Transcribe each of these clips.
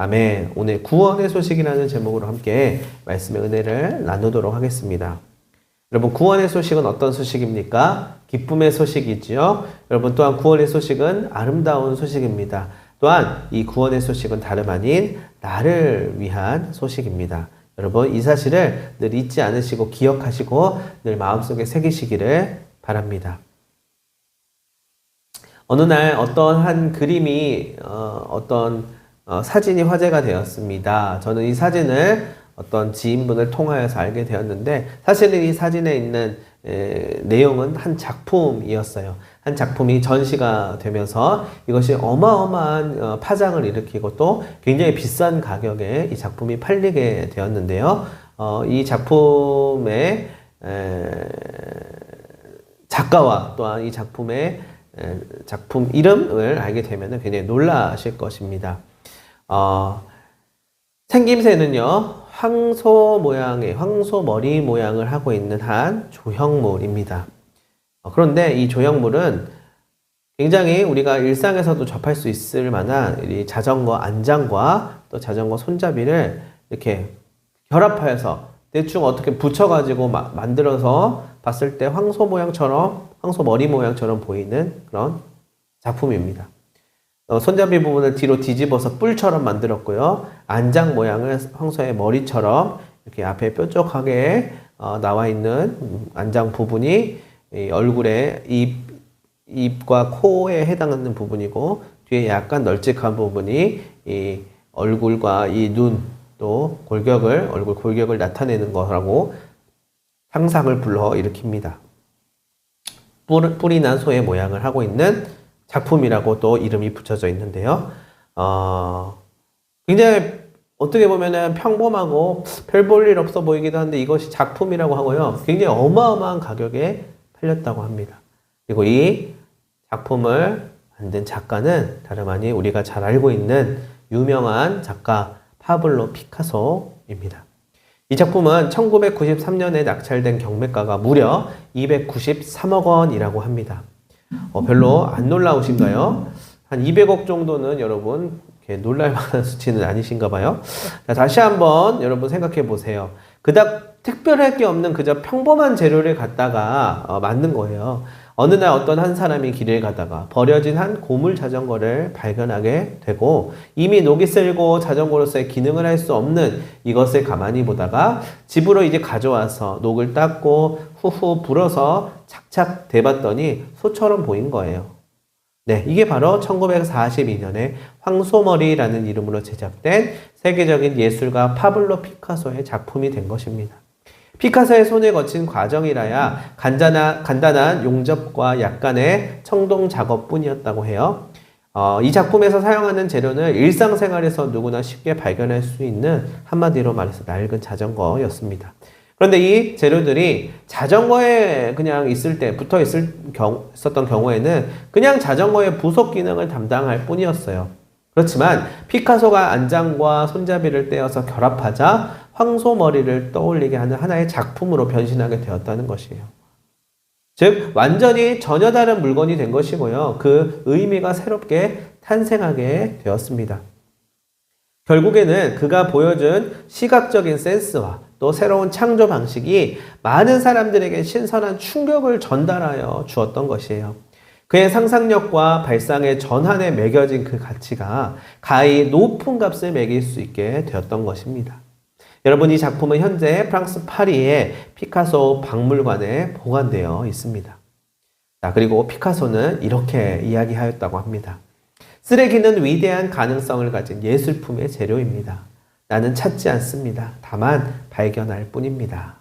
아멘. 오늘 구원의 소식이라는 제목으로 함께 말씀의 은혜를 나누도록 하겠습니다. 여러분, 구원의 소식은 어떤 소식입니까? 기쁨의 소식이지요. 여러분, 또한 구원의 소식은 아름다운 소식입니다. 또한 이 구원의 소식은 다름 아닌 나를 위한 소식입니다. 여러분, 이 사실을 늘 잊지 않으시고 기억하시고 늘 마음속에 새기시기를 바랍니다. 어느 날 어떤 한 그림이 사진이 화제가 되었습니다. 저는 이 사진을 어떤 지인분을 통하여서 알게 되었는데, 사실은 이 사진에 있는 내용은 한 작품이었어요. 한 작품이 전시가 되면서 이것이 어마어마한 파장을 일으키고 또 굉장히 비싼 가격에 이 작품이 팔리게 되었는데요. 이 작품의 작가와 또한 이 작품의 작품 이름을 알게 되면 굉장히 놀라실 것입니다. 생김새는요, 황소 머리 모양을 하고 있는 한 조형물입니다. 그런데 이 조형물은 굉장히 우리가 일상에서도 접할 수 있을 만한 이 자전거 안장과 또 자전거 손잡이를 이렇게 결합하여서 대충 어떻게 붙여가지고 만들어서 봤을 때 황소 머리 모양처럼 보이는 그런 작품입니다. 손잡이 부분을 뒤로 뒤집어서 뿔처럼 만들었고요. 안장 모양을 황소의 머리처럼 이렇게 앞에 뾰족하게 나와 있는 안장 부분이 이 얼굴의 입과 코에 해당하는 부분이고, 뒤에 약간 널찍한 부분이 이 얼굴과 이 눈, 또 얼굴 골격을 나타내는 거라고 상상을 불러일으킵니다. 뿔이 난 소의 모양을 하고 있는 작품이라고 또 이름이 붙여져 있는데요. 굉장히 어떻게 보면은 평범하고 별 볼 일 없어 보이기도 한데 이것이 작품이라고 하고요. 굉장히 어마어마한 가격에 팔렸다고 합니다. 그리고 이 작품을 만든 작가는 다름 아닌 우리가 잘 알고 있는 유명한 작가 파블로 피카소입니다. 이 작품은 1993년에 낙찰된 경매가가 무려 293억 원이라고 합니다. 별로 안 놀라우신가요? 한 200억 정도는 여러분 이렇게 놀랄 만한 수치는 아니신가 봐요. 자, 다시 한번 여러분 생각해 보세요. 그닥 특별할 게 없는 그저 평범한 재료를 갖다가 만든 거예요. 어느 날 어떤 한 사람이 길을 가다가 버려진 한 고물 자전거를 발견하게 되고, 이미 녹이 슬고 자전거로서의 기능을 할 수 없는 이것을 가만히 보다가 집으로 이제 가져와서 녹을 닦고 후후 불어서 착착 대봤더니 소처럼 보인 거예요. 네, 이게 바로 1942년에 황소머리라는 이름으로 제작된 세계적인 예술가 파블로 피카소의 작품이 된 것입니다. 피카소의 손에 거친 과정이라야 간단한 용접과 약간의 청동 작업뿐이었다고 해요. 이 작품에서 사용하는 재료는 일상생활에서 누구나 쉽게 발견할 수 있는, 한마디로 말해서 낡은 자전거였습니다. 그런데 이 재료들이 자전거에 그냥 있었던 경우에는 그냥 자전거의 부속 기능을 담당할 뿐이었어요. 그렇지만 피카소가 안장과 손잡이를 떼어서 결합하자 황소 머리를 떠올리게 하는 하나의 작품으로 변신하게 되었다는 것이에요. 즉, 완전히 전혀 다른 물건이 된 것이고요. 그 의미가 새롭게 탄생하게 되었습니다. 결국에는 그가 보여준 시각적인 센스와 또 새로운 창조 방식이 많은 사람들에게 신선한 충격을 전달하여 주었던 것이에요. 그의 상상력과 발상의 전환에 매겨진 그 가치가 가히 높은 값을 매길 수 있게 되었던 것입니다. 여러분, 이 작품은 현재 프랑스 파리의 피카소 박물관에 보관되어 있습니다. 자, 그리고 피카소는 이렇게 이야기하였다고 합니다. 쓰레기는 위대한 가능성을 가진 예술품의 재료입니다. 나는 찾지 않습니다. 다만 발견할 뿐입니다.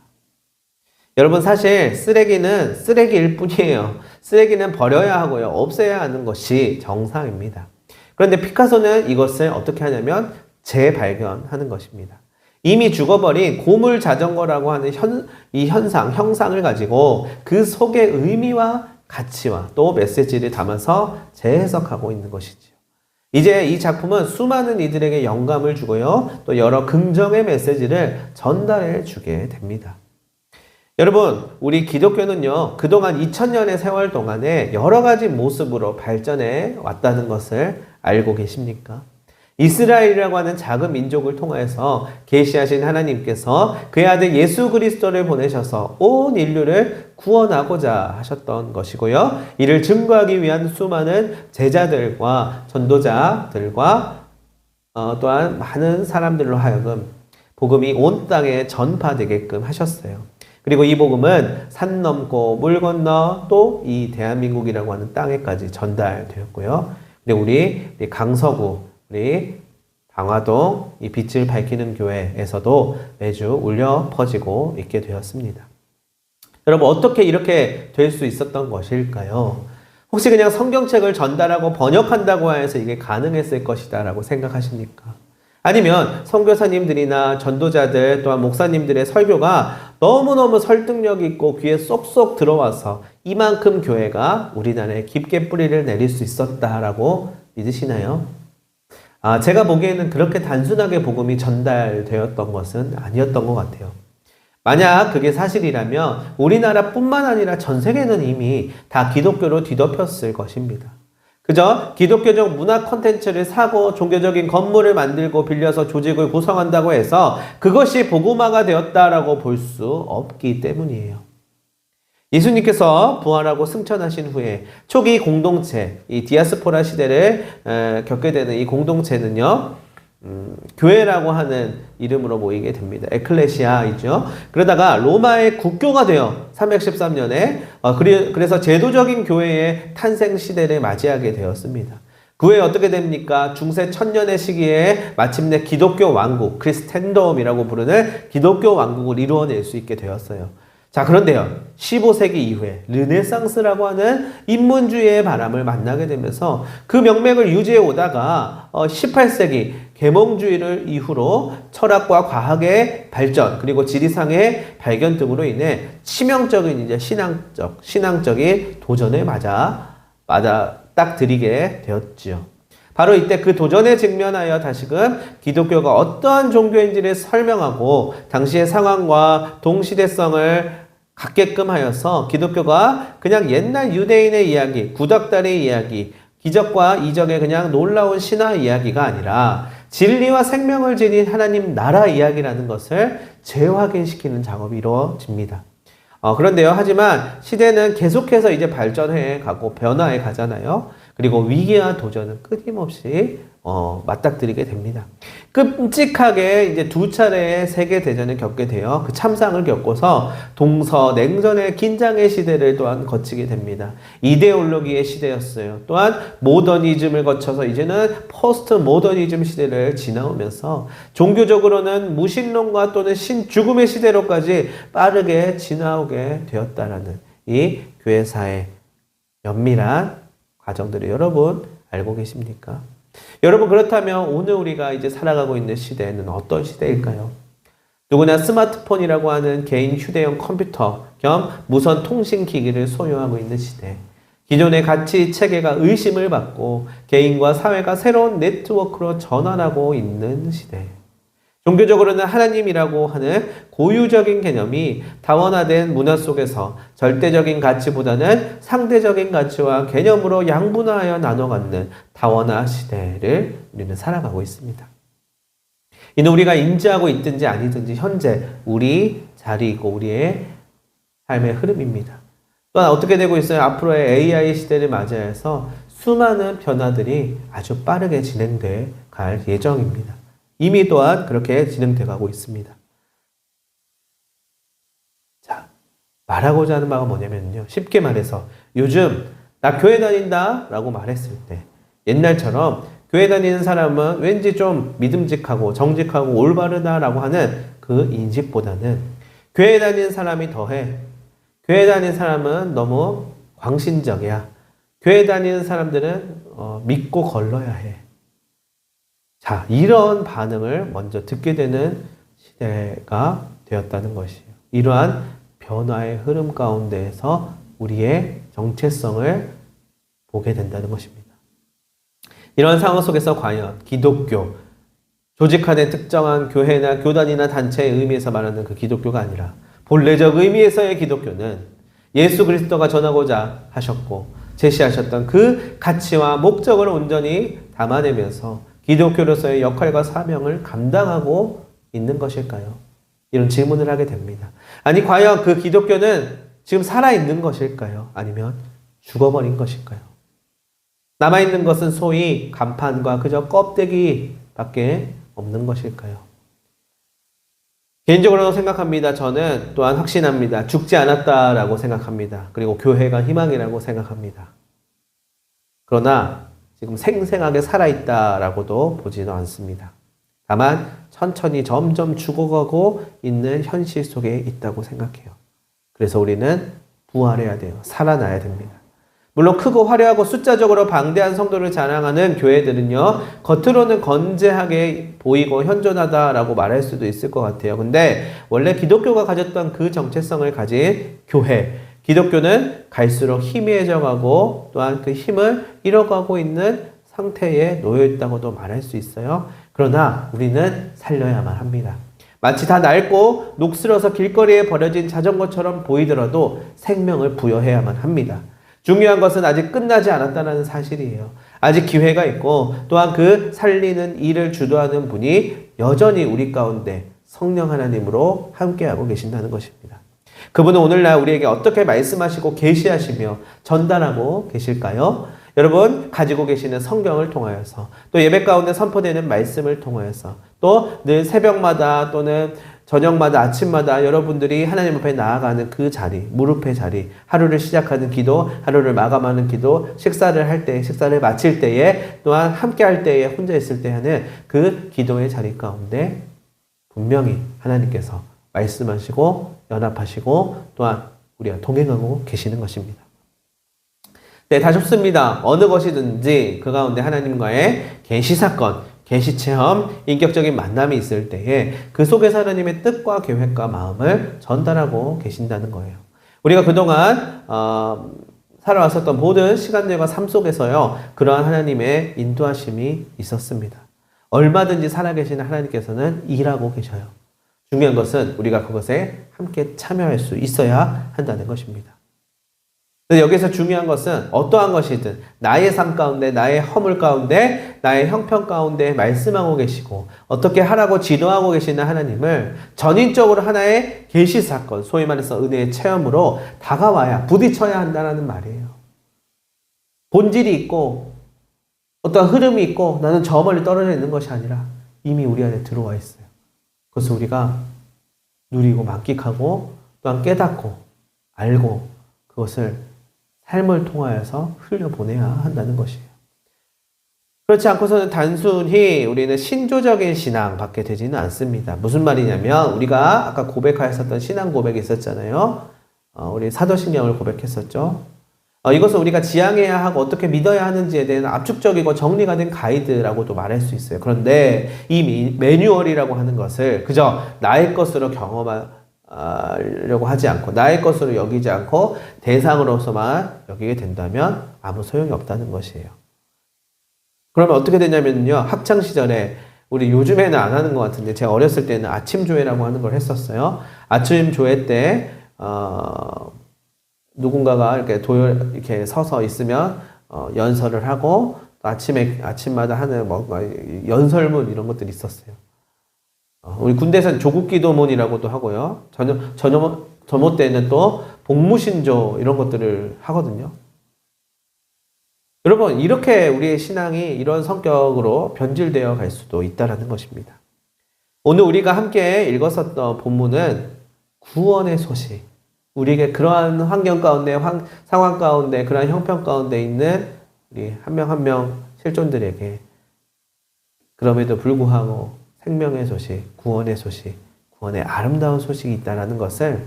여러분, 사실 쓰레기는 쓰레기일 뿐이에요. 쓰레기는 버려야 하고요. 없애야 하는 것이 정상입니다. 그런데 피카소는 이것을 어떻게 하냐면 재발견하는 것입니다. 이미 죽어버린 고물 자전거라고 하는 형상을 가지고 그 속의 의미와 가치와 또 메시지를 담아서 재해석하고 있는 것이지요. 이제 이 작품은 수많은 이들에게 영감을 주고요. 또 여러 긍정의 메시지를 전달해 주게 됩니다. 여러분, 우리 기독교는요, 그동안 2000년의 세월 동안에 여러 가지 모습으로 발전해 왔다는 것을 알고 계십니까? 이스라엘이라고 하는 작은 민족을 통하여서 계시하신 하나님께서 그의 아들 예수 그리스도를 보내셔서 온 인류를 구원하고자 하셨던 것이고요. 이를 증거하기 위한 수많은 제자들과 전도자들과 또한 많은 사람들로 하여금 복음이 온 땅에 전파되게끔 하셨어요. 그리고 이 복음은 산 넘고 물 건너 또 이 대한민국이라고 하는 땅에까지 전달되었고요. 그리고 우리 강서구, 우리 방화동 이 빛을 밝히는 교회에서도 매주 울려 퍼지고 있게 되었습니다. 여러분, 어떻게 이렇게 될 수 있었던 것일까요? 혹시 그냥 성경책을 전달하고 번역한다고 해서 이게 가능했을 것이다 라고 생각하십니까? 아니면 선교사님들이나 전도자들 또한 목사님들의 설교가 너무너무 설득력 있고 귀에 쏙쏙 들어와서 이만큼 교회가 우리나라에 깊게 뿌리를 내릴 수 있었다라고 믿으시나요? 제가 보기에는 그렇게 단순하게 복음이 전달되었던 것은 아니었던 것 같아요. 만약 그게 사실이라면 우리나라뿐만 아니라 전 세계는 이미 다 기독교로 뒤덮였을 것입니다. 그저 기독교적 문화 콘텐츠를 사고 종교적인 건물을 만들고 빌려서 조직을 구성한다고 해서 그것이 복음화가 되었다라고 볼 수 없기 때문이에요. 예수님께서 부활하고 승천하신 후에 초기 공동체, 이 디아스포라 시대를 겪게 되는 이 공동체는요, 교회라고 하는 이름으로 모이게 됩니다. 에클레시아이죠. 그러다가 로마의 국교가 되어 313년에 그래서 제도적인 교회의 탄생 시대를 맞이하게 되었습니다. 그 후에 어떻게 됩니까? 중세 천년의 시기에 마침내 기독교 왕국, 크리스텐덤이라고 부르는 기독교 왕국을 이루어낼 수 있게 되었어요. 자, 그런데요, 15세기 이후에 르네상스라고 하는 인문주의의 바람을 만나게 되면서 그 명맥을 유지해 오다가 18세기 계몽주의를 이후로 철학과 과학의 발전 그리고 지리상의 발견 등으로 인해 치명적인 이제 신앙적인 도전에 맞아 딱 들이게 되었지요. 바로 이때 그 도전에 직면하여 다시금 기독교가 어떠한 종교인지를 설명하고 당시의 상황과 동시대성을 갖게끔 하여서 기독교가 그냥 옛날 유대인의 이야기, 구닥다리의 이야기, 기적과 이적의 그냥 놀라운 신화 이야기가 아니라 진리와 생명을 지닌 하나님 나라 이야기라는 것을 재확인시키는 작업이 이루어집니다. 그런데요, 하지만 시대는 계속해서 이제 발전해 가고 변화해 가잖아요. 그리고 위기와 도전은 끊임없이 맞닥뜨리게 됩니다. 끔찍하게 이제 두 차례의 세계대전을 겪게 되어 그 참상을 겪고서 동서냉전의 긴장의 시대를 또한 거치게 됩니다. 이데올로기의 시대였어요. 또한 모더니즘을 거쳐서 이제는 포스트 모더니즘 시대를 지나오면서 종교적으로는 무신론과 또는 신죽음의 시대로까지 빠르게 지나오게 되었다라는 이 교회사의 면밀한 과정들을 여러분 알고 계십니까? 여러분, 그렇다면 오늘 우리가 이제 살아가고 있는 시대는 어떤 시대일까요? 누구나 스마트폰이라고 하는 개인 휴대용 컴퓨터 겸 무선 통신기기를 소유하고 있는 시대. 기존의 가치 체계가 의심을 받고 개인과 사회가 새로운 네트워크로 전환하고 있는 시대. 종교적으로는 하나님이라고 하는 고유적인 개념이 다원화된 문화 속에서 절대적인 가치보다는 상대적인 가치와 개념으로 양분화하여 나눠 갖는 다원화 시대를 우리는 살아가고 있습니다. 이는 우리가 인지하고 있든지 아니든지 현재 우리 자리이고 우리의 삶의 흐름입니다. 또한 어떻게 되고 있어요? 앞으로의 AI 시대를 맞이해서 수많은 변화들이 아주 빠르게 진행돼 갈 예정입니다. 이미 또한 그렇게 진행돼 가고 있습니다. 자, 말하고자 하는 바가 뭐냐면요. 쉽게 말해서 요즘 나 교회 다닌다 라고 말했을 때 옛날처럼 교회 다니는 사람은 왠지 좀 믿음직하고 정직하고 올바르다라고 하는 그 인식보다는 교회 다니는 사람이 더해. 교회 다니는 사람은 너무 광신적이야. 교회 다니는 사람들은 믿고 걸러야 해. 자, 이런 반응을 먼저 듣게 되는 시대가 되었다는 것이에요. 이러한 변화의 흐름 가운데에서 우리의 정체성을 보게 된다는 것입니다. 이런 상황 속에서 과연 기독교, 조직화된 특정한 교회나 교단이나 단체의 의미에서 말하는 그 기독교가 아니라 본래적 의미에서의 기독교는 예수 그리스도가 전하고자 하셨고 제시하셨던 그 가치와 목적을 온전히 담아내면서 기독교로서의 역할과 사명을 감당하고 있는 것일까요? 이런 질문을 하게 됩니다. 아니, 과연 그 기독교는 지금 살아있는 것일까요? 아니면 죽어버린 것일까요? 남아있는 것은 소위 간판과 그저 껍데기밖에 없는 것일까요? 개인적으로 생각합니다. 저는 또한 확신합니다. 죽지 않았다라고 생각합니다. 그리고 교회가 희망이라고 생각합니다. 그러나 지금 생생하게 살아있다라고도 보지는 않습니다. 다만 천천히 점점 죽어가고 있는 현실 속에 있다고 생각해요. 그래서 우리는 부활해야 돼요. 살아나야 됩니다. 물론 크고 화려하고 숫자적으로 방대한 성도를 자랑하는 교회들은요, 겉으로는 건재하게 보이고 현존하다라고 말할 수도 있을 것 같아요. 근데 원래 기독교가 가졌던 그 정체성을 가진 교회, 기독교는 갈수록 희미해져가고 또한 그 힘을 잃어가고 있는 상태에 놓여 있다고도 말할 수 있어요. 그러나 우리는 살려야만 합니다. 마치 다 낡고 녹슬어서 길거리에 버려진 자전거처럼 보이더라도 생명을 부여해야만 합니다. 중요한 것은 아직 끝나지 않았다는 사실이에요. 아직 기회가 있고 또한 그 살리는 일을 주도하는 분이 여전히 우리 가운데 성령 하나님으로 함께하고 계신다는 것입니다. 그분은 오늘날 우리에게 어떻게 말씀하시고 계시하시며 전달하고 계실까요? 여러분 가지고 계시는 성경을 통하여서 또 예배 가운데 선포되는 말씀을 통하여서 또 늘 새벽마다 또는 저녁마다 아침마다 여러분들이 하나님 앞에 나아가는 그 자리, 무릎의 자리, 하루를 시작하는 기도, 하루를 마감하는 기도, 식사를 할 때, 식사를 마칠 때에 또한 함께 할 때에 혼자 있을 때 하는 그 기도의 자리 가운데 분명히 하나님께서 말씀하시고 연합하시고 또한 우리가 동행하고 계시는 것입니다. 네, 다 좋습니다. 어느 것이든지 그 가운데 하나님과의 계시 사건, 계시 체험, 인격적인 만남이 있을 때에 그 속에서 하나님의 뜻과 계획과 마음을 전달하고 계신다는 거예요. 우리가 그동안 살아왔었던 모든 시간들과 삶 속에서요, 그러한 하나님의 인도하심이 있었습니다. 얼마든지 살아계시는 하나님께서는 일하고 계셔요. 중요한 것은 우리가 그것에 함께 참여할 수 있어야 한다는 것입니다. 여기서 중요한 것은 어떠한 것이든 나의 삶 가운데, 나의 허물 가운데, 나의 형편 가운데 말씀하고 계시고 어떻게 하라고 지도하고 계시는 하나님을 전인적으로 하나의 계시 사건, 소위 말해서 은혜의 체험으로 다가와야, 부딪혀야 한다는 말이에요. 본질이 있고 어떤 흐름이 있고 나는 저 멀리 떨어져 있는 것이 아니라 이미 우리 안에 들어와 있어요. 그것을 우리가 누리고 만끽하고 또한 깨닫고 알고 그것을 삶을 통하여서 흘려보내야 한다는 것이에요. 그렇지 않고서는 단순히 우리는 신조적인 신앙밖에 되지는 않습니다. 무슨 말이냐면 우리가 아까 고백하였었던 신앙 고백이 있었잖아요. 우리 사도신경을 고백했었죠. 이것은 우리가 지향해야 하고 어떻게 믿어야 하는지에 대한 압축적이고 정리가 된 가이드라고도 말할 수 있어요. 그런데 이 매뉴얼이라고 하는 것을 그저 나의 것으로 경험하려고 하지 않고 나의 것으로 여기지 않고 대상으로서만 여기게 된다면 아무 소용이 없다는 것이에요. 그러면 어떻게 되냐면요. 학창시절에 우리 요즘에는 안 하는 것 같은데 제가 어렸을 때는 아침조회라고 하는 걸 했었어요. 아침조회 때 누군가가 이렇게 서서 있으면 연설을 하고 아침마다 하는 연설문 이런 것들이 있었어요. 우리 군대에서는 조국기도문이라고도 하고요. 전후 때는 또 복무신조 이런 것들을 하거든요. 여러분 이렇게 우리의 신앙이 이런 성격으로 변질되어 갈 수도 있다는 것입니다. 오늘 우리가 함께 읽었었던 본문은 구원의 소식. 우리에게 그러한 환경 가운데, 상황 가운데, 그러한 형편 가운데 있는 우리 한 명 한 명 실존들에게 그럼에도 불구하고 생명의 소식, 구원의 소식, 구원의 아름다운 소식이 있다는 것을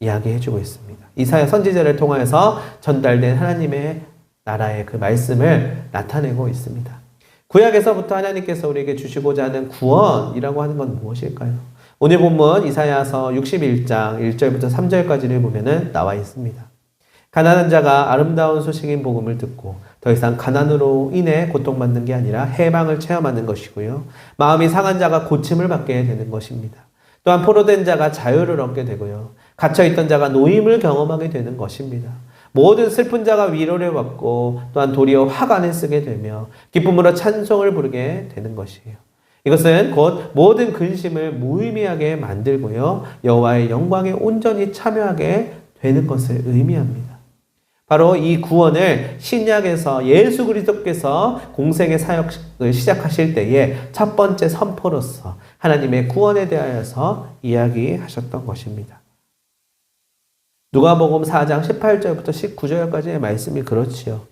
이야기해주고 있습니다. 이사야 선지자를 통해서 전달된 하나님의 나라의 그 말씀을 나타내고 있습니다. 구약에서부터 하나님께서 우리에게 주시고자 하는 구원이라고 하는 건 무엇일까요? 오늘 본문 이사야서 61장 1절부터 3절까지를 보면은 나와 있습니다. 가난한 자가 아름다운 소식인 복음을 듣고 더 이상 가난으로 인해 고통받는 게 아니라 해방을 체험하는 것이고요. 마음이 상한 자가 고침을 받게 되는 것입니다. 또한 포로된 자가 자유를 얻게 되고요. 갇혀있던 자가 노임을 경험하게 되는 것입니다. 모든 슬픈 자가 위로를 받고 또한 도리어 화관을 쓰게 되며 기쁨으로 찬송을 부르게 되는 것이에요. 이것은 곧 모든 근심을 무의미하게 만들고요. 여호와의 영광에 온전히 참여하게 되는 것을 의미합니다. 바로 이 구원을 신약에서 예수 그리스도께서 공생의 사역을 시작하실 때에 첫 번째 선포로서 하나님의 구원에 대하여서 이야기하셨던 것입니다. 누가복음 4장 18절부터 19절까지의 말씀이 그렇지요.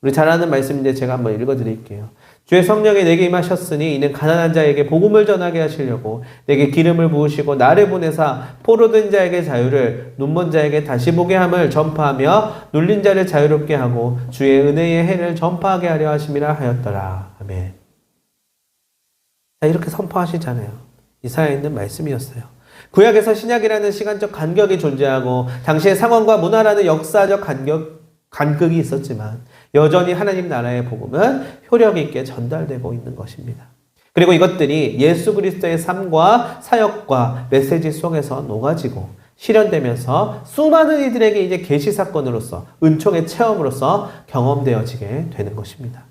우리 잘 아는 말씀인데 제가 한번 읽어드릴게요. 주의 성령이 내게 임하셨으니 이는 가난한 자에게 복음을 전하게 하시려고 내게 기름을 부으시고 나를 보내사 포로된 자에게 자유를 눈먼 자에게 다시 보게 함을 전파하며 눌린 자를 자유롭게 하고 주의 은혜의 해를 전파하게 하려 하심이라 하였더라. 아멘. 자, 이렇게 선포하시잖아요. 이사야에 있는 말씀이었어요. 구약에서 신약이라는 시간적 간격이 존재하고 당시의 상황과 문화라는 역사적 간극이 있었지만 여전히 하나님 나라의 복음은 효력 있게 전달되고 있는 것입니다. 그리고 이것들이 예수 그리스도의 삶과 사역과 메시지 속에서 녹아지고 실현되면서 수많은 이들에게 이제 계시 사건으로서 은총의 체험으로서 경험되어지게 되는 것입니다.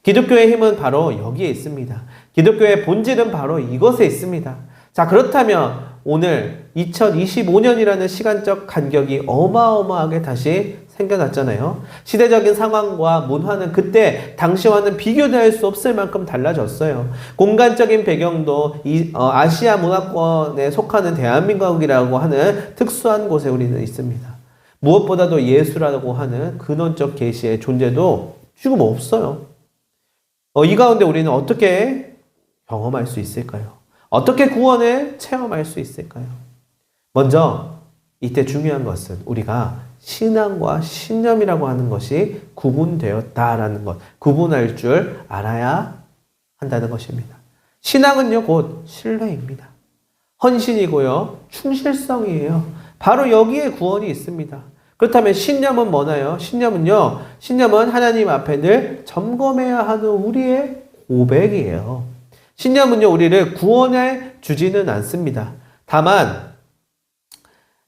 기독교의 힘은 바로 여기에 있습니다. 기독교의 본질은 바로 이것에 있습니다. 자, 그렇다면 오늘 2025년이라는 시간적 간격이 어마어마하게 다시 생겨났잖아요. 시대적인 상황과 문화는 그때 당시와는 비교될 수 없을 만큼 달라졌어요. 공간적인 배경도 아시아 문화권에 속하는 대한민국이라고 하는 특수한 곳에 우리는 있습니다. 무엇보다도 예수라고 하는 근원적 계시의 존재도 지금 없어요. 이 가운데 우리는 어떻게 경험할 수 있을까요? 어떻게 구원을 체험할 수 있을까요? 먼저 이때 중요한 것은 우리가 신앙과 신념이라고 하는 것이 구분되었다라는 것, 구분할 줄 알아야 한다는 것입니다. 신앙은요, 곧 신뢰입니다. 헌신이고요, 충실성이에요. 바로 여기에 구원이 있습니다. 그렇다면 신념은 뭐나요? 신념은 하나님 앞에 늘 점검해야 하는 우리의 고백이에요. 신념은요, 우리를 구원해 주지는 않습니다. 다만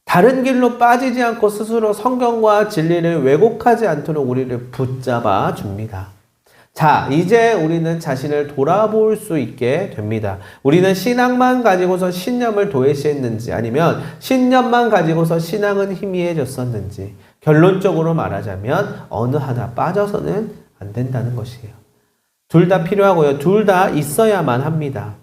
다른 길로 빠지지 않고 스스로 성경과 진리를 왜곡하지 않도록 우리를 붙잡아 줍니다. 자, 이제 우리는 자신을 돌아볼 수 있게 됩니다. 우리는 신앙만 가지고서 신념을 도외시했는지 아니면 신념만 가지고서 신앙은 희미해졌었는지 결론적으로 말하자면 어느 하나 빠져서는 안 된다는 것이에요. 둘 다 필요하고요. 둘 다 있어야만 합니다.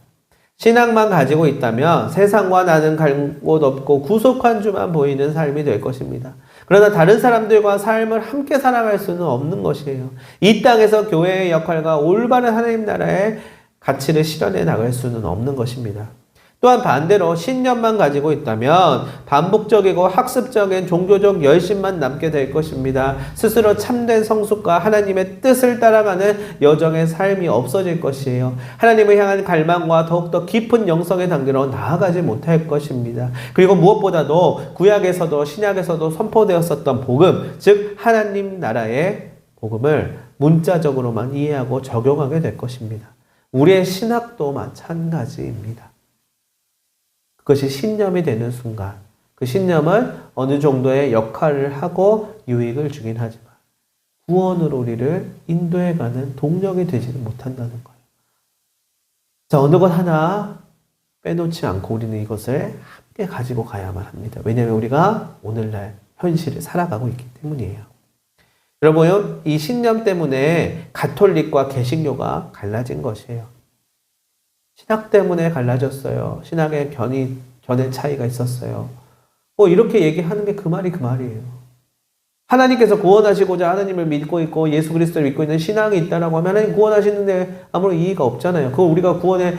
신앙만 가지고 있다면 세상과 나는 갈 곳 없고 구속한 주만 보이는 삶이 될 것입니다. 그러나 다른 사람들과 삶을 함께 살아갈 수는 없는 것이에요. 이 땅에서 교회의 역할과 올바른 하나님 나라의 가치를 실현해 나갈 수는 없는 것입니다. 또한 반대로 신념만 가지고 있다면 반복적이고 학습적인 종교적 열심만 남게 될 것입니다. 스스로 참된 성숙과 하나님의 뜻을 따라가는 여정의 삶이 없어질 것이에요. 하나님을 향한 갈망과 더욱더 깊은 영성의 단계로 나아가지 못할 것입니다. 그리고 무엇보다도 구약에서도 신약에서도 선포되었었던 복음, 즉 하나님 나라의 복음을 문자적으로만 이해하고 적용하게 될 것입니다. 우리의 신학도 마찬가지입니다. 그것이 신념이 되는 순간 그 신념은 어느 정도의 역할을 하고 유익을 주긴 하지만 구원으로 우리를 인도해가는 동력이 되지는 못한다는 거예요. 자, 어느 것 하나 빼놓지 않고 우리는 이것을 함께 가지고 가야만 합니다. 왜냐하면 우리가 오늘날 현실을 살아가고 있기 때문이에요. 여러분, 이 신념 때문에 가톨릭과 개신교가 갈라진 것이에요. 신학 때문에 갈라졌어요. 신학의 견해 차이가 있었어요. 이렇게 얘기하는 게 그 말이에요. 하나님께서 구원하시고자 하나님을 믿고 있고 예수 그리스도를 믿고 있는 신앙이 있다라고 하면 하나님 구원하시는데 아무런 이의가 없잖아요. 그걸 우리가 구원의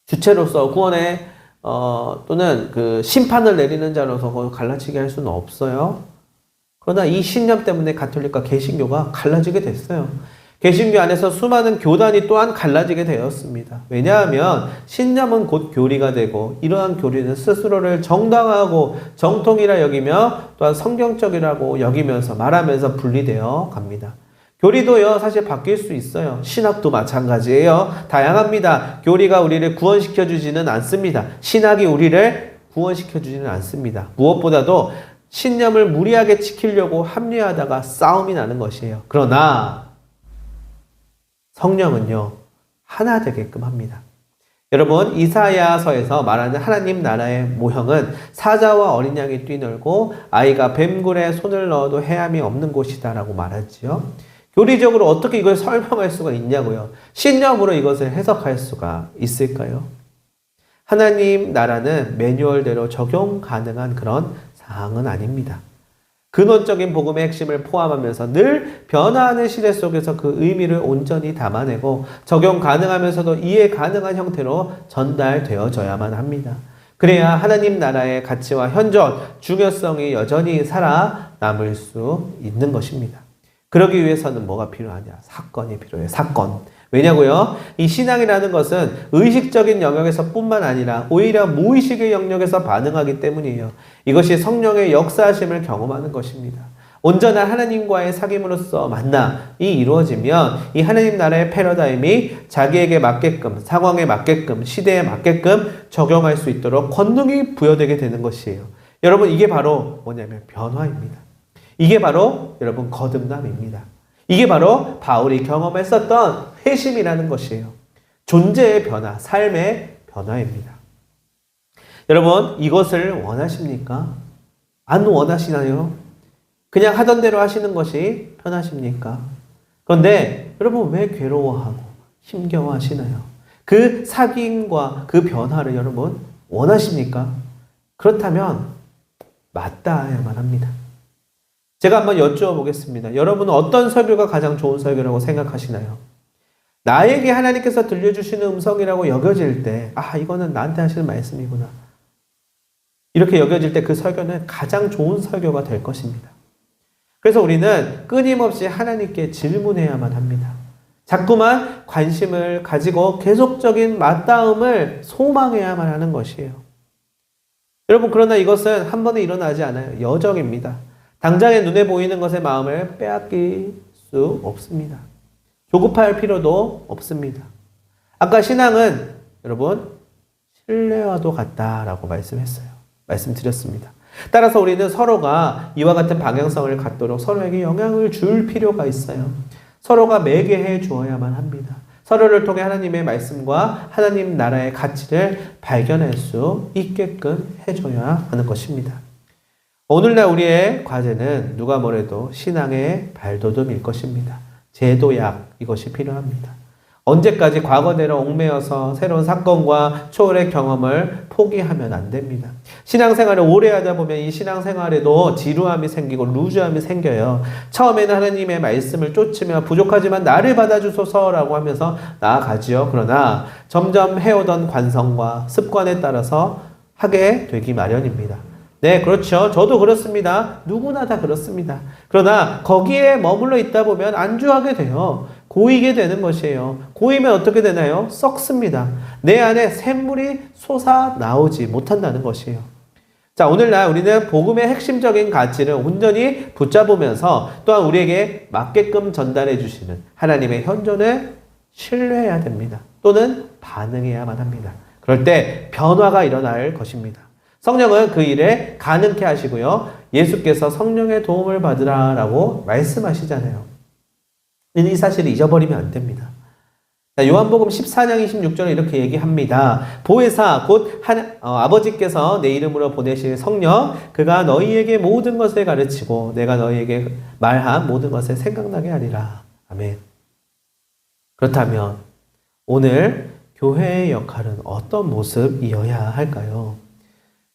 주체로서 구원의 또는 그 심판을 내리는 자로서 그걸 갈라치게 할 수는 없어요. 그러나 이 신념 때문에 가톨릭과 개신교가 갈라지게 됐어요. 개신교 안에서 수많은 교단이 또한 갈라지게 되었습니다. 왜냐하면 신념은 곧 교리가 되고 이러한 교리는 스스로를 정당하고 정통이라 여기며 또한 성경적이라고 여기면서 말하면서 분리되어 갑니다. 교리도요, 사실 바뀔 수 있어요. 신학도 마찬가지예요. 다양합니다. 교리가 우리를 구원시켜주지는 않습니다. 신학이 우리를 구원시켜주지는 않습니다. 무엇보다도 신념을 무리하게 지키려고 합리화하다가 싸움이 나는 것이에요. 그러나 성령은요, 하나 되게끔 합니다. 여러분, 이사야서에서 말하는 하나님 나라의 모형은 사자와 어린 양이 뛰놀고 아이가 뱀굴에 손을 넣어도 해함이 없는 곳이다라고 말하지요. 교리적으로 어떻게 이걸 설명할 수가 있냐고요. 신념으로 이것을 해석할 수가 있을까요? 하나님 나라는 매뉴얼대로 적용 가능한 그런 사항은 아닙니다. 근원적인 복음의 핵심을 포함하면서 늘 변화하는 시대 속에서 그 의미를 온전히 담아내고 적용 가능하면서도 이해 가능한 형태로 전달되어져야만 합니다. 그래야 하나님 나라의 가치와 현존, 중요성이 여전히 살아남을 수 있는 것입니다. 그러기 위해서는 뭐가 필요하냐? 사건이 필요해요. 사건. 왜냐고요? 이 신앙이라는 것은 의식적인 영역에서 뿐만 아니라 오히려 무의식의 영역에서 반응하기 때문이에요. 이것이 성령의 역사하심을 경험하는 것입니다. 온전한 하나님과의 사귐으로서 만남이 이루어지면 이 하나님 나라의 패러다임이 자기에게 맞게끔, 상황에 맞게끔, 시대에 맞게끔 적용할 수 있도록 권능이 부여되게 되는 것이에요. 여러분, 이게 바로 뭐냐면 변화입니다. 이게 바로 여러분 거듭남입니다. 이게 바로 바울이 경험했었던 회심이라는 것이에요. 존재의 변화, 삶의 변화입니다. 여러분, 이것을 원하십니까? 안 원하시나요? 그냥 하던 대로 하시는 것이 편하십니까? 그런데 여러분, 왜 괴로워하고 힘겨워하시나요? 그 사귐과 그 변화를 여러분 원하십니까? 그렇다면 맞닿아야만 합니다. 제가 한번 여쭈어보겠습니다. 여러분은 어떤 설교가 가장 좋은 설교라고 생각하시나요? 나에게 하나님께서 들려주시는 음성이라고 여겨질 때, 이거는 나한테 하시는 말씀이구나. 이렇게 여겨질 때 그 설교는 가장 좋은 설교가 될 것입니다. 그래서 우리는 끊임없이 하나님께 질문해야만 합니다. 자꾸만 관심을 가지고 계속적인 맞닿음을 소망해야만 하는 것이에요. 여러분, 그러나 이것은 한 번에 일어나지 않아요. 여정입니다. 당장에 눈에 보이는 것에 마음을 빼앗길 수 없습니다. 조급할 필요도 없습니다. 아까 신앙은 여러분 신뢰와도 같다라고 말씀드렸습니다. 따라서 우리는 서로가 이와 같은 방향성을 갖도록 서로에게 영향을 줄 필요가 있어요. 서로가 매개해 주어야만 합니다. 서로를 통해 하나님의 말씀과 하나님 나라의 가치를 발견할 수 있게끔 해줘야 하는 것입니다. 오늘날 우리의 과제는 누가 뭐래도 신앙의 발돋움일 것입니다. 제도약, 이것이 필요합니다. 언제까지 과거대로 얽매여서 새로운 사건과 초월의 경험을 포기하면 안 됩니다. 신앙생활을 오래 하다 보면 이 신앙생활에도 지루함이 생기고 루즈함이 생겨요. 처음에는 하나님의 말씀을 쫓으며 부족하지만 나를 받아주소서라고 하면서 나아가지요. 그러나 점점 해오던 관성과 습관에 따라서 하게 되기 마련입니다. 네, 그렇죠. 저도 그렇습니다. 누구나 다 그렇습니다. 그러나 거기에 머물러 있다 보면 안주하게 돼요. 고이게 되는 것이에요. 고이면 어떻게 되나요? 썩습니다. 내 안에 샘물이 솟아 나오지 못한다는 것이에요. 자, 오늘날 우리는 복음의 핵심적인 가치를 온전히 붙잡으면서 또한 우리에게 맞게끔 전달해 주시는 하나님의 현존을 신뢰해야 됩니다. 또는 반응해야만 합니다. 그럴 때 변화가 일어날 것입니다. 성령은 그 일에 가능케 하시고요. 예수께서 성령의 도움을 받으라라고 말씀하시잖아요. 이 사실을 잊어버리면 안 됩니다. 요한복음 14장 26절에 이렇게 얘기합니다. 보혜사 곧 아버지께서 내 이름으로 보내실 성령, 그가 너희에게 모든 것을 가르치고 내가 너희에게 말한 모든 것을 생각나게 하리라. 아멘. 그렇다면 오늘 교회의 역할은 어떤 모습이어야 할까요?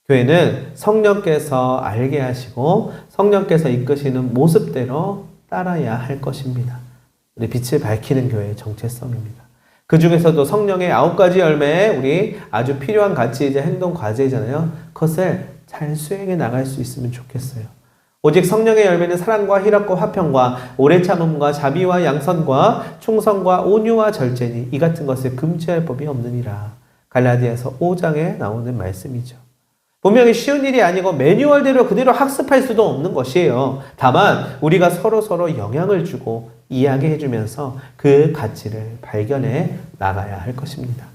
교회는 성령께서 알게 하시고 성령께서 이끄시는 모습대로 따라야 할 것입니다. 우리 빛을 밝히는 교회의 정체성입니다. 그 중에서도 성령의 9가지 열매에 우리 아주 필요한 가치이자 행동 과제이잖아요. 그것을 잘 수행해 나갈 수 있으면 좋겠어요. 오직 성령의 열매는 사랑과 희락과 화평과 오래 참음과 자비와 양선과 충성과 온유와 절제니 이 같은 것을 금지할 법이 없느니라. 갈라디아서 5장에 나오는 말씀이죠. 분명히 쉬운 일이 아니고 매뉴얼대로 그대로 학습할 수도 없는 것이에요. 다만 우리가 서로 영향을 주고 이야기해 주면서 그 가치를 발견해 나가야 할 것입니다.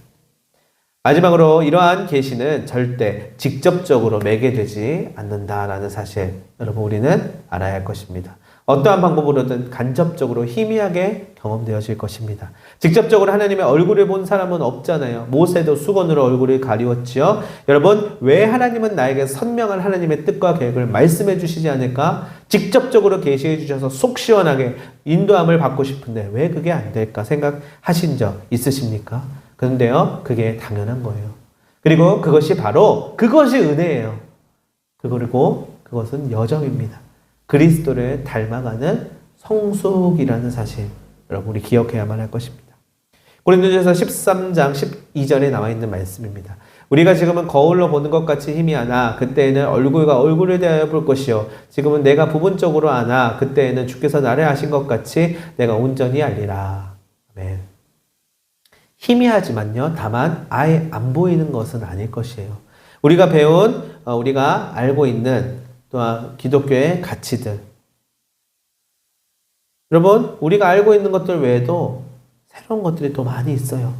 마지막으로 이러한 계시는 절대 직접적으로 매개되지 않는다라는 사실 여러분 우리는 알아야 할 것입니다. 어떠한 방법으로든 간접적으로 희미하게 경험되어질 것입니다. 직접적으로 하나님의 얼굴을 본 사람은 없잖아요. 모세도 수건으로 얼굴을 가리웠지요. 여러분 왜 하나님은 나에게 선명한 하나님의 뜻과 계획을 말씀해 주시지 않을까? 직접적으로 계시해 주셔서 속 시원하게 인도함을 받고 싶은데 왜 그게 안 될까 생각하신 적 있으십니까? 그런데요, 그게 당연한 거예요. 그리고 그것이 은혜예요. 그리고 그것은 여정입니다. 그리스도를 닮아가는 성숙이라는 사실, 여러분 우리 기억해야만 할 것입니다. 고린도전서 13장 12절에 나와 있는 말씀입니다. 우리가 지금은 거울로 보는 것 같이 희미하나 그때에는 얼굴과 얼굴을 대하여 볼 것이요 지금은 내가 부분적으로 아나 그때에는 주께서 나를 아신 것 같이 내가 온전히 알리라. 아멘. 희미하지만요, 다만 아예 안 보이는 것은 아닐 것이에요. 우리가 배운, 우리가 알고 있는 또한 기독교의 가치들. 여러분, 우리가 알고 있는 것들 외에도 새로운 것들이 또 많이 있어요.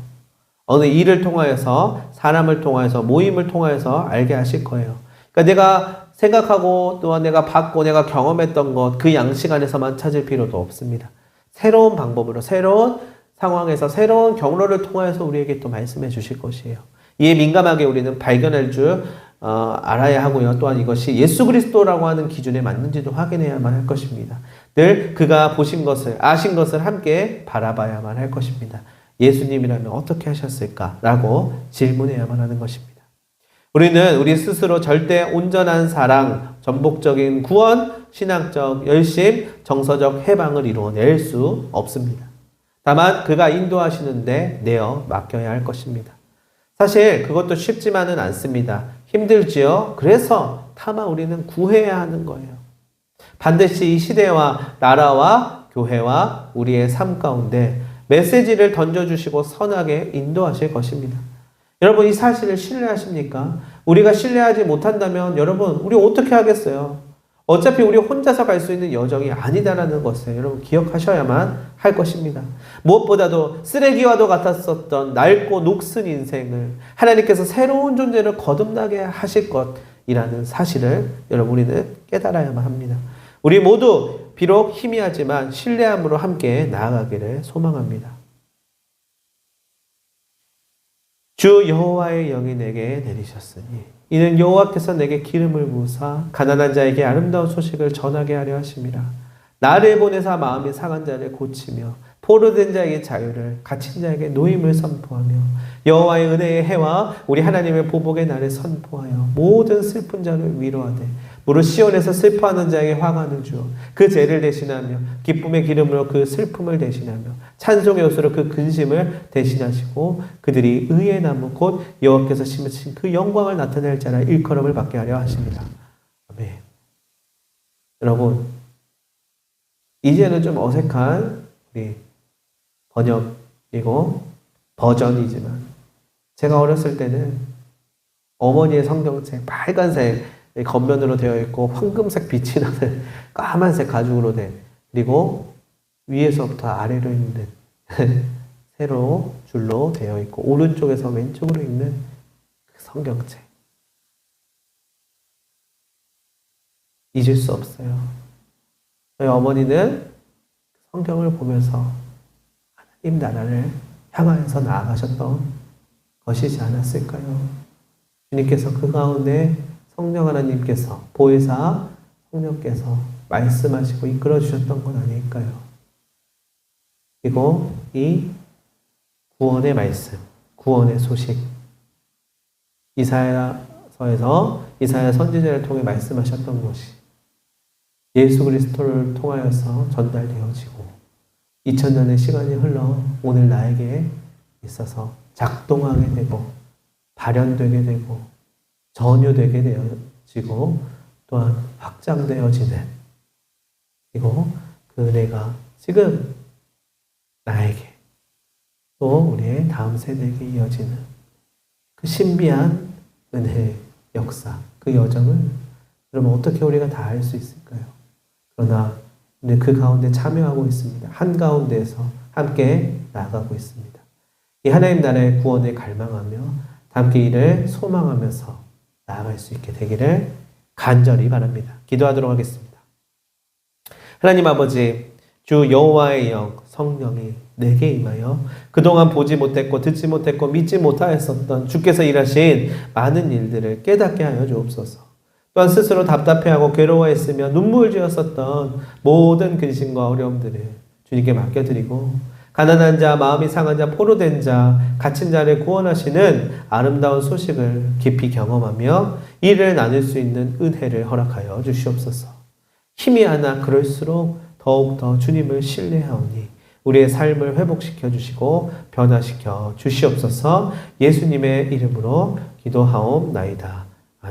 어느 일을 통하여서, 사람을 통하여서, 모임을 통하여서 알게 하실 거예요. 그러니까 내가 생각하고 또한 내가 받고 내가 경험했던 것, 그 양식 안에서만 찾을 필요도 없습니다. 새로운 방법으로, 새로운 상황에서 새로운 경로를 통하여서 우리에게 또 말씀해 주실 것이에요. 이에 민감하게 우리는 발견할 줄 알아야 하고요. 또한 이것이 예수 그리스도라고 하는 기준에 맞는지도 확인해야만 할 것입니다. 늘 그가 보신 것을, 아신 것을 함께 바라봐야만 할 것입니다. 예수님이라면 어떻게 하셨을까라고 질문해야만 하는 것입니다. 우리는 우리 스스로 절대 온전한 사랑, 전복적인 구원, 신앙적 열심, 정서적 해방을 이루어낼 수 없습니다. 다만 그가 인도하시는데 내어 맡겨야 할 것입니다. 사실 그것도 쉽지만은 않습니다. 힘들지요. 그래서 다만 우리는 구해야 하는 거예요. 반드시 이 시대와 나라와 교회와 우리의 삶 가운데 메시지를 던져주시고 선하게 인도하실 것입니다. 여러분 이 사실을 신뢰하십니까? 우리가 신뢰하지 못한다면 여러분 우리 어떻게 하겠어요? 어차피 우리 혼자서 갈 수 있는 여정이 아니다라는 것을 여러분 기억하셔야만 할 것입니다. 무엇보다도 쓰레기와도 같았었던 낡고 녹슨 인생을 하나님께서 새로운 존재를 거듭나게 하실 것이라는 사실을 여러분 우리는 깨달아야만 합니다. 우리 모두 비록 희미하지만 신뢰함으로 함께 나아가기를 소망합니다. 주 여호와의 영이 내게 내리셨으니 이는 여호와께서 내게 기름을 부으사 가난한 자에게 아름다운 소식을 전하게 하려 하심이라. 나를 보내사 마음이 상한 자를 고치며 포로된 자에게 자유를, 갇힌 자에게 노임을 선포하며 여호와의 은혜의 해와 우리 하나님의 보복의 날을 선포하여 모든 슬픈 자를 위로하되 무릇 시온에서 슬퍼하는 자에게 화관을 주어 그 죄를 대신하며 기쁨의 기름으로 그 슬픔을 대신하며 찬송의 옷으로 그 근심을 대신하시고 그들이 의의 나무 곧 여호와께서 심으신 그 영광을 나타낼 자라 일컬음을 받게 하려 하십니다. 아멘. 여러분 이제는 좀 어색한 우리 번역이고 버전이지만 제가 어렸을 때는 어머니의 성경책 빨간색 겉면으로 되어 있고 황금색 빛이 나는 까만색 가죽으로 된 그리고 위에서부터 아래로 있는 세로 줄로 되어 있고 오른쪽에서 왼쪽으로 있는 그 성경책 잊을 수 없어요. 저희 어머니는 성경을 보면서 하나님 나라를 향하여서 나아가셨던 것이지 않았을까요? 주님께서 그 가운데 성령 하나님께서 보혜사 성령께서 말씀하시고 이끌어 주셨던 건 아닐까요? 그리고 이 구원의 말씀, 구원의 소식 이사야서에서 이사야 선지자를 통해 말씀하셨던 것이 예수 그리스도를 통하여서 전달되어지고 2000년의 시간이 흘러 오늘 나에게 있어서 작동하게 되고 발현되게 되고 전유되게 되어지고 또한 확장되어지는 그리고 그 은혜가 지금 나에게 또 우리의 다음 세대에게 이어지는 그 신비한 은혜의 역사 그 여정을 여러분 어떻게 우리가 다 알 수 있을까요? 그러나 그 가운데 참여하고 있습니다. 한가운데에서 함께 나아가고 있습니다. 이 하나님 나라의 구원을 갈망하며 함께 이를 소망하면서 나아갈 수 있게 되기를 간절히 바랍니다. 기도하도록 하겠습니다. 하나님 아버지, 주 여호와의 영 성령이 내게 임하여 그동안 보지 못했고 듣지 못했고 믿지 못하였었던 주께서 일하신 많은 일들을 깨닫게 하여 주옵소서. 또한 스스로 답답해하고 괴로워했으며 눈물 지었었던 모든 근심과 어려움들을 주님께 맡겨드리고 가난한 자, 마음이 상한 자, 포로된 자, 갇힌 자를 구원하시는 아름다운 소식을 깊이 경험하며 이를 나눌 수 있는 은혜를 허락하여 주시옵소서. 힘이 하나 그럴수록 더욱더 주님을 신뢰하오니 우리의 삶을 회복시켜 주시고 변화시켜 주시옵소서. 예수님의 이름으로 기도하옵나이다.